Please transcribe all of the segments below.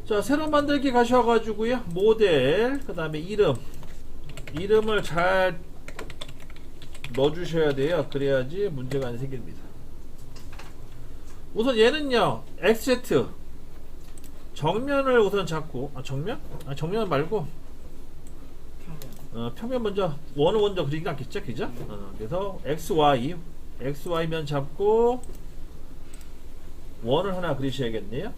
자, 새로 만들기 가셔가지고요, 모델, 그 다음에 이름을 잘 넣어주셔야 돼요. 그래야지 문제가 안 생깁니다. 우선 얘는요, XZ 정면을 우선 잡고, 정면? 정면 말고 평면 먼저, 원을 먼저 그리긴 않겠죠, 그죠? 그래서 XY면 잡고 원을 하나 그리셔야겠네요.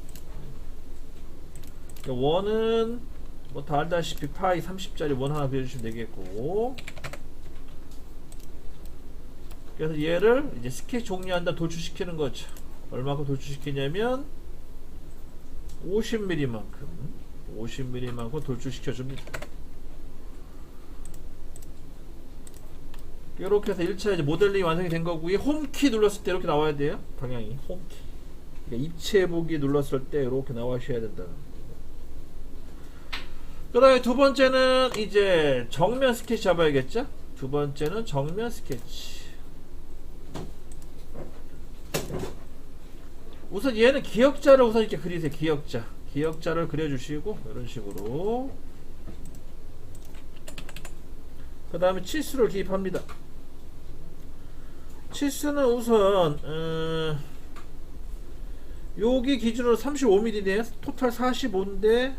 원은 뭐 다 알다시피 파이 30짜리 원 하나 그려주시면 되겠고, 그래서 얘를 이제 스케치 종료한다 돌출시키는 거죠. 얼마큼 돌출시키냐면 50mm만큼 돌출시켜 줍니다. 이렇게 해서 1차 이제 모델링이 완성이 된 거고요. 홈키 눌렀을 때 이렇게 나와야 돼요. 방향이 홈키. 그러니까 입체 보기 눌렀을 때 이렇게 나와셔야 된다. 그 다음에 두 번째는 이제 정면 스케치 잡아야겠죠? 두 번째는 정면 스케치. 우선 얘는 기역자를 우선 이렇게 그리세요. 기역자를 그려주시고 이런 식으로. 그 다음에 치수를 기입합니다. 치수는 우선 여기 기준으로 35mm네요. 토탈 45인데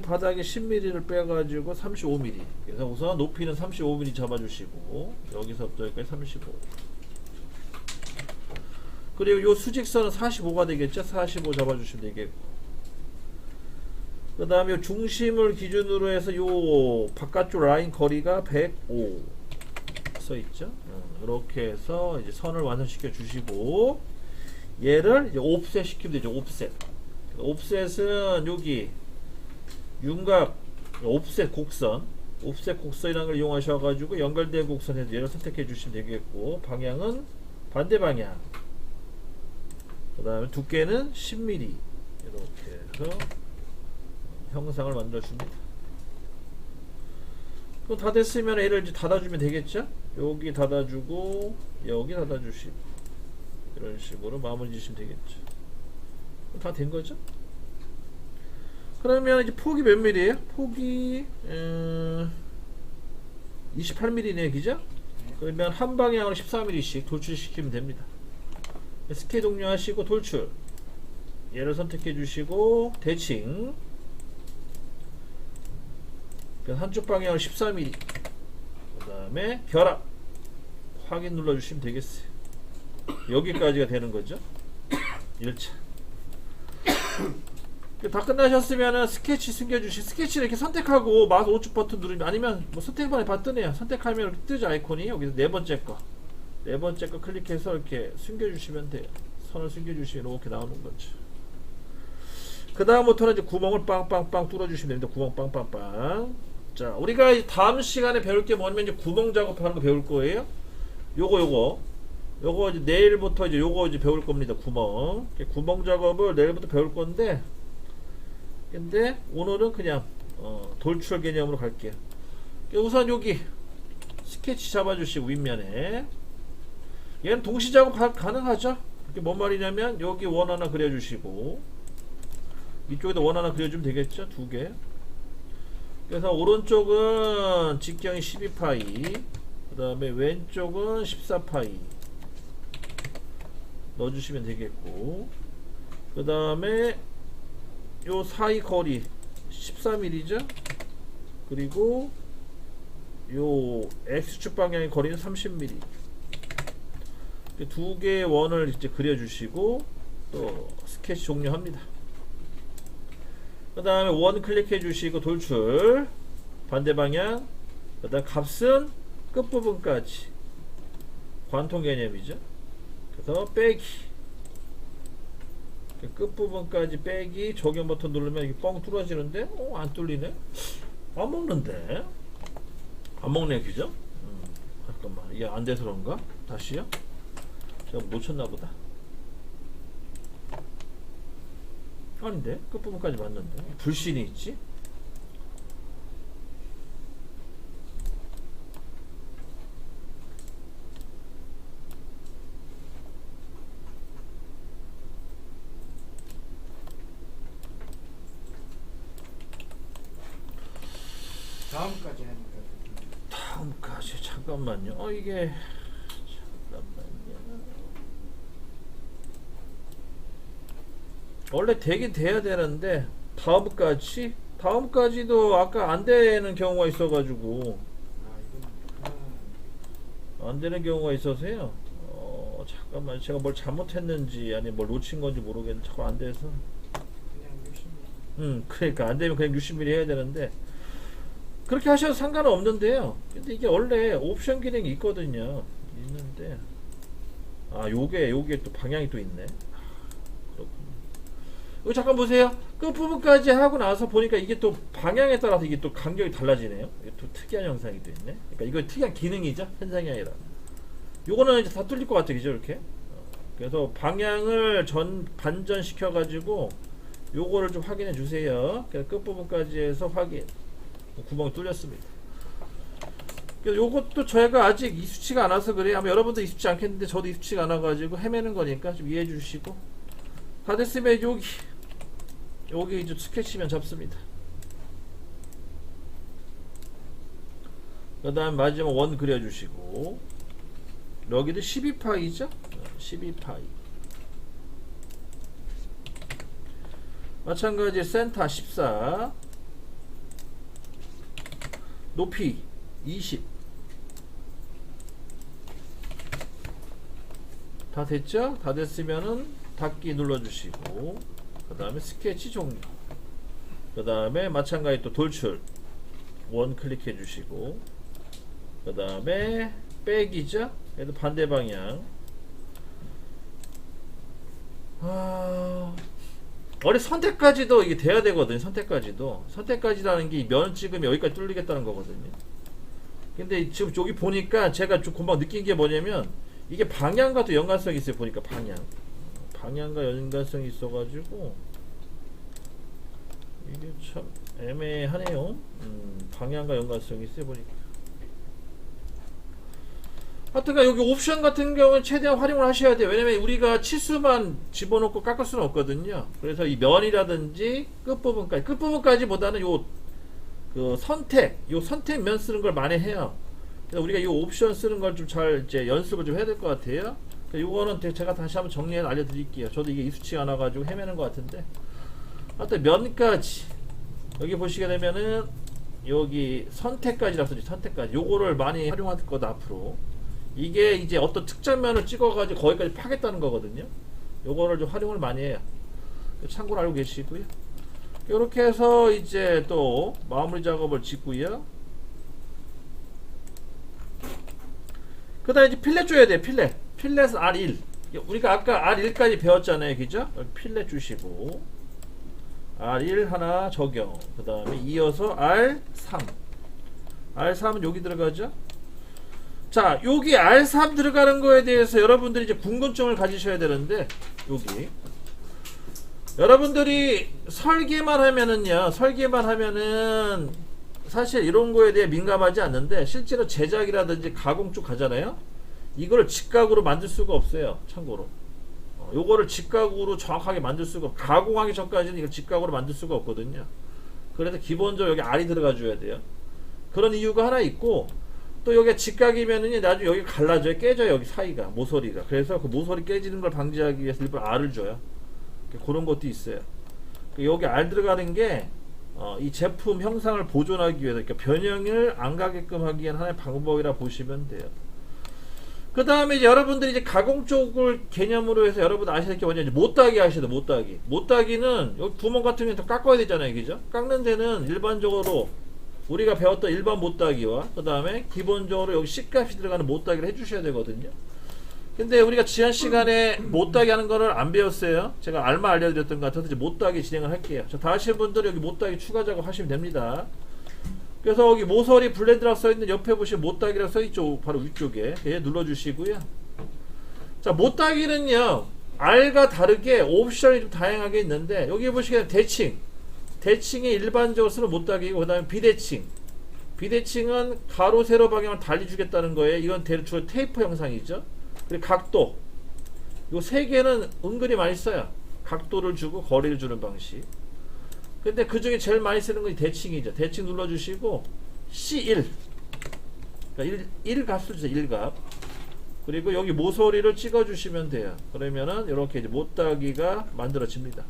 바닥에 10mm를 빼가지고 35mm. 그래서 우선 높이는 35mm 잡아주시고, 여기서부터 여기까지 35. 그리고 요 수직선은 45가 되겠죠. 45 잡아주시면 되겠고, 그 다음에 중심을 기준으로 해서 요 바깥쪽 라인 거리가 105 써있죠. 이렇게 해서 이제 선을 완성시켜 주시고, 얘를 이제 옵셋 시키면 되죠. 옵셋은 여기 윤곽 옵셋 곡선이라는 걸 이용하셔가지고 연결된 곡선에서 얘를 선택해 주시면 되겠고, 방향은 반대 방향, 그 다음에 두께는 10mm 이렇게 해서 형상을 만들어 줍니다. 그럼 다 됐으면 얘를 이제 닫아주면 되겠죠. 여기 닫아주고 여기 닫아주시고 이런 식으로 마무리 지시면 되겠죠. 다 된 거죠. 그러면 이제 폭이 몇 mm예요? 폭이 28mm네, 그죠? 그러면 한 방향으로 14mm씩 돌출시키면 됩니다. 스케치 종료하시고 돌출, 얘를 선택해 주시고 대칭, 한쪽 방향으로 14mm, 그 다음에 결합 확인 눌러 주시면 되겠어요. 여기까지가 되는 거죠. 1차. 다 끝나셨으면 스케치 숨겨주시, 스케치를 이렇게 선택하고 마우스 오른쪽 버튼 누르면, 아니면 뭐 선택만에 뜨네요. 선택하면 이렇게 뜨죠, 아이콘이. 여기서 네 번째 거 클릭해서 이렇게 숨겨주시면 돼요. 선을 숨겨주시면 이렇게 나오는 거죠. 그 다음부터는 이제 구멍을 빵빵빵 뚫어주시면 됩니다. 구멍 빵빵빵. 자, 우리가 다음 시간에 배울 게 뭐냐면 이제 구멍 작업하는 거 배울 거예요. 요거 이제 내일부터 이제 요거 이제 배울 겁니다. 구멍 작업을 내일부터 배울 건데, 근데 오늘은 그냥 돌출 개념으로 갈게요. 우선 여기 스케치 잡아주시고 윗면에, 얘는 동시 작업 가능하죠. 이게 뭔 말이냐면 여기 원 하나 그려주시고 이쪽에도 원 하나 그려주면 되겠죠. 두 개. 그래서 오른쪽은 직경이 12파이, 그 다음에 왼쪽은 14파이 넣어주시면 되겠고, 그 다음에 요 사이 거리 14mm죠. 그리고 요 X축 방향의 거리는 30mm. 두 개의 원을 이제 그려주시고 또 스케치 종료합니다. 그 다음에 원 클릭해 주시고 돌출, 반대 방향, 그 다음 값은 끝부분까지 관통 개념이죠. 그래서 빼기, 끝부분까지 빼기, 적용 버튼 누르면 이게 뻥 뚫어지는데 안 뚫리네. 안 먹는데, 안 먹네, 그죠? 잠깐만, 이게 안 돼서 그런가? 다시요. 제가 놓쳤나 보다. 아닌데, 끝부분까지 맞는데 불신이 있지. 다음까지 하니까. 다음까지 잠깐만요. 이게 잠깐만요. 원래 되긴 돼야 되는데 다음까지도 아까 안 되는 경우가 있어가지고 안 되는 경우가 있어서요. 잠깐만 제가 뭘 잘못했는지 아니 뭘 놓친 건지 모르겠는데 자꾸 안 돼서. 그냥 60mm. 그러니까 안 되면 그냥 60mm 해야 되는데 그렇게 하셔도 상관은 없는데요. 근데 이게 원래 옵션 기능이 있거든요. 있는데 요게 또 방향이 또 있네. 그렇군요. 이거 잠깐 보세요. 끝부분까지 하고 나서 보니까 이게 또 방향에 따라서 이게 또 간격이 달라지네요. 이게 또 특이한 현상이 또 있네. 그러니까 이거 특이한 기능이죠. 현상이 아니라. 요거는 이제 다 뚫릴 것 같아, 그죠? 이렇게. 그래서 방향을 반전 시켜가지고 요거를 좀 확인해 주세요. 그래서 끝부분까지 해서 확인. 구멍이 뚫렸습니다. 그래서 요것도 저희가 아직 익숙치가 않아서 그래요. 아마 여러분도 익숙치 않겠는데 저도 익숙치가 않아가지고 헤매는 거니까 좀 이해해 주시고. 다 됐으면 여기 이제 스케치면 잡습니다. 그 다음 마지막 원 그려주시고 여기도 12파이죠? 12파이 마찬가지 센터 14 높이 20 다 됐죠? 다 됐으면은 닫기 눌러주시고 그 다음에 스케치 종료 그 다음에 마찬가지 또 돌출 원 클릭해 주시고 그 다음에 빼기죠? 얘도 반대 방향 원래 선택까지도 이게 돼야 되거든요. 선택까지라는 게 면 찍으면 여기까지 뚫리겠다는 거거든요. 근데 지금 여기 보니까 제가 좀 금방 느낀 게 뭐냐면 이게 방향과 또 연관성이 있어요. 보니까 방향과 연관성이 있어가지고 이게 참 애매하네요. 방향과 연관성이 있어요. 보니까 하여튼간 여기 옵션 같은 경우는 최대한 활용을 하셔야 돼요. 왜냐면 우리가 치수만 집어넣고 깎을 수는 없거든요. 그래서 이 면이라든지 끝부분까지보다는 선택면 쓰는 걸 많이 해요. 그래서 우리가 이 옵션 쓰는 걸 좀 잘 이제 연습을 좀 해야 될 것 같아요. 요거는 제가 다시 한번 정리해서 알려드릴게요. 저도 이게 익숙치 않아가지고 헤매는 것 같은데 하여튼 면까지 여기 보시게 되면은 여기 선택까지라서 선택까지 요거를 많이 활용할 거다 앞으로. 이게 이제 어떤 특정 면을 찍어가지고 거기까지 파겠다는 거거든요. 요거를 좀 활용을 많이 해요. 참고로 알고 계시고요. 이렇게 해서 이제 또 마무리 작업을 짓고요. 그 다음에 이제 필렛 줘야 돼요. 필렛 R1 우리가 아까 R1까지 배웠잖아요. 그죠? 필렛 주시고 R1 하나 적용 그 다음에 이어서 R3은 여기 들어가죠. 자, 여기 R3 들어가는 거에 대해서 여러분들이 이제 궁금증을 가지셔야 되는데, 여기. 여러분들이 설계만 하면은, 사실 이런 거에 대해 민감하지 않는데, 실제로 제작이라든지 가공 쪽 가잖아요? 이거를 직각으로 만들 수가 없어요, 참고로. 요거를 직각으로 정확하게 만들 수가, 가공하기 전까지는 이걸 직각으로 만들 수가 없거든요. 그래서 기본적으로 여기 R이 들어가 줘야 돼요. 그런 이유가 하나 있고, 또 여기가 직각이면은 나중에 여기 갈라져요. 깨져요. 여기 사이가 모서리가. 그래서 그 모서리 깨지는 걸 방지하기 위해서 일부러 R을 줘요. 그런 것도 있어요. 여기 R 들어가는 게 이 제품 형상을 보존하기 위해서 그러니까 변형을 안 가게끔 하기 위한 하나의 방법이라 보시면 돼요. 그 다음에 이제 여러분들이 이제 가공 쪽을 개념으로 해서 여러분 아셔야 될 게 뭐냐면 못따기 하셔야 돼요. 못따기는 여기 구멍 같은 경우는 다 깎아야 되잖아요. 그죠? 깎는 데는 일반적으로 우리가 배웠던 일반 못따기와 그 다음에 기본적으로 여기 C값이 들어가는 못따기를 해주셔야 되거든요. 근데 우리가 지난 시간에 못따기 하는 거를 안 배웠어요. 제가 알만 알려드렸던 것 같아서 이제 못따기 진행을 할게요. 다 하신 분들은 여기 못따기 추가 작업 하시면 됩니다. 그래서 여기 모서리 블렌드라고 써있는 옆에 보시면 못따기라고 써있죠. 바로 위쪽에 눌러주시고요. 자, 못따기는요 R과 다르게 옵션이 좀 다양하게 있는데 여기 보시면 대칭이 일반적으로 쓰는 못따기고 그 다음에 비대칭은 가로 세로 방향을 달리 주겠다는 거예요. 이건 주로 테이프 형상이죠. 그리고 각도 요 세 개는 은근히 많이 써요. 각도를 주고 거리를 주는 방식. 근데 그 중에 제일 많이 쓰는 건 대칭이죠. 대칭 눌러주시고 C1 그러니까 1 값을 주세요. 1값. 그리고 여기 모서리를 찍어 주시면 돼요. 그러면은 이렇게 이제 못따기가 만들어집니다.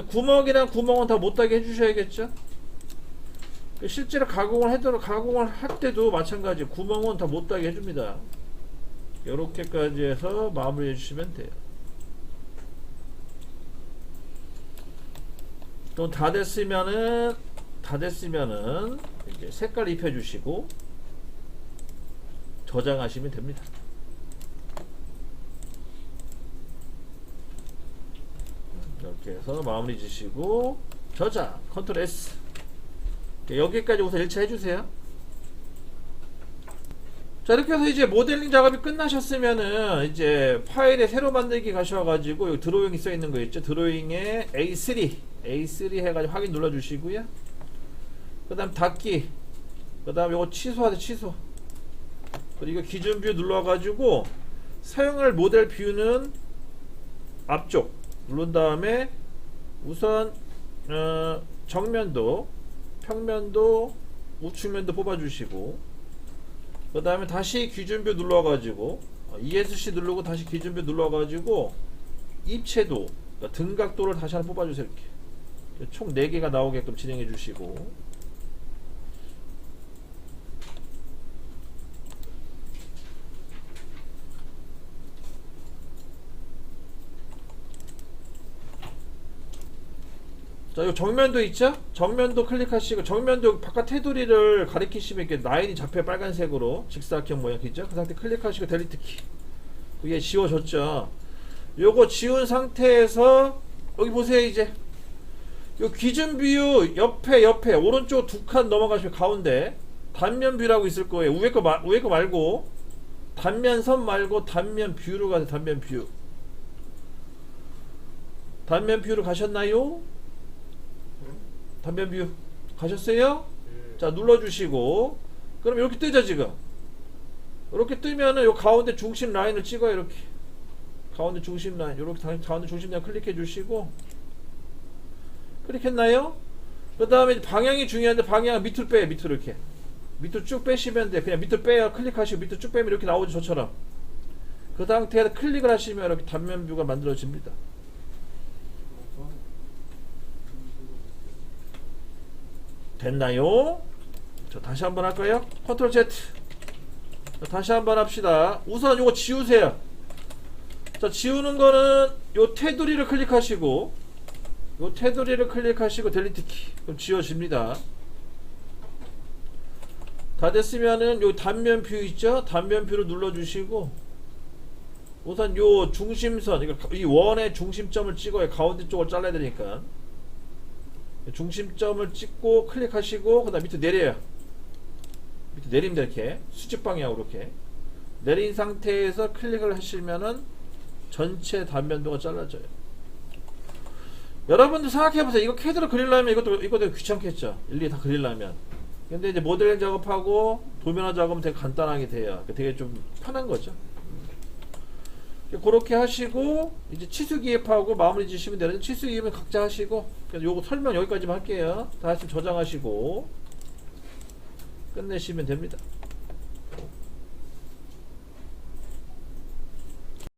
구멍이랑 구멍은 다 못따기 해주셔야겠죠. 실제로 가공을 할 때도 마찬가지 구멍은 다 못따기 해줍니다. 이렇게까지 해서 마무리해 주시면 돼요. 또 다 됐으면은 이제 색깔 입혀 주시고 저장하시면 됩니다. 이렇게 해서 마무리 지시고 저장 컨트롤 S. 여기까지 우선 1차 해주세요. 자, 이렇게 해서 이제 모델링 작업이 끝나셨으면은 이제 파일에 새로 만들기 가셔가지고 여기 드로잉이 써 있는 거 있죠. 드로잉에 A3 해가지고 확인 눌러주시고요. 그 다음 닫기, 그 다음 요거 취소하세요. 취소. 그리고 기준 뷰 눌러가지고 사용할 모델 뷰는 앞쪽 누른 다음에 우선 정면도, 평면도, 우측면도 뽑아주시고 그 다음에 다시 기준뷰 눌러가지고 ESC 누르고 다시 기준뷰 눌러가지고 입체도, 그러니까 등각도를 다시 한번 뽑아주세요. 이렇게 총 4개가 나오게끔 진행해 주시고 자, 요 정면도 있죠? 정면도 클릭하시고 정면도 바깥 테두리를 가리키시면 이렇게 라인이 잡혀요. 빨간색으로 직사각형 모양 있죠? 그 상태 클릭하시고 델리트 키. 그게 지워졌죠? 요거 지운 상태에서 여기 보세요. 이제 요 기준 뷰 옆에 오른쪽 2칸 넘어가시면 가운데 단면 뷰라고 있을 거예요. 위에 거 말고 단면선 말고 단면 뷰로 가세요. 단면 뷰로 가셨나요? 단면 뷰 가셨어요? 자, 눌러주시고 그럼 이렇게 뜨죠. 지금 이렇게 뜨면은 요 가운데 중심 라인을 찍어요. 이렇게 가운데 중심 라인, 이렇게 가운데 중심 라인 클릭해 주시고 클릭했나요? 그 다음에 방향이 중요한데 방향 밑으로 빼요. 밑으로 이렇게 밑으로 쭉 빼시면 돼. 그냥 밑으로 빼요. 클릭하시고 밑으로 쭉 빼면 이렇게 나오죠. 저처럼. 그 상태에서 클릭을 하시면 이렇게 단면 뷰가 만들어집니다. 됐나요? 자, 다시 한번 할까요? 컨트롤 Z. 자, 다시 한번 합시다. 우선 요거 지우세요. 자, 지우는 거는 요 테두리를 클릭하시고 델리트 키. 그럼 지워집니다. 다 됐으면은 요 단면 뷰 있죠? 단면 뷰를 눌러주시고 우선 요 중심선, 그러니까 이 원의 중심점을 찍어요. 가운데 쪽을 잘라야 되니까. 중심점을 찍고 클릭하시고 그 다음 밑에 내려요. 밑에 내리면 이렇게 수직 방향으로 이렇게 내린 상태에서 클릭을 하시면은 전체 단면도가 잘라져요. 여러분들 생각해보세요. 이거 캐드로 그리려면 이것도 귀찮겠죠. 일일이 다 그리려면. 근데 이제 모델링 작업하고 도면화 작업은 되게 간단하게 돼요. 되게 좀 편한 거죠. 그렇게 하시고 이제 치수 기입하고 마무리 지시면 되는데 치수 기입은 각자 하시고 그래서 요거 설명 여기까지만 할게요. 다시 저장하시고 끝내시면 됩니다.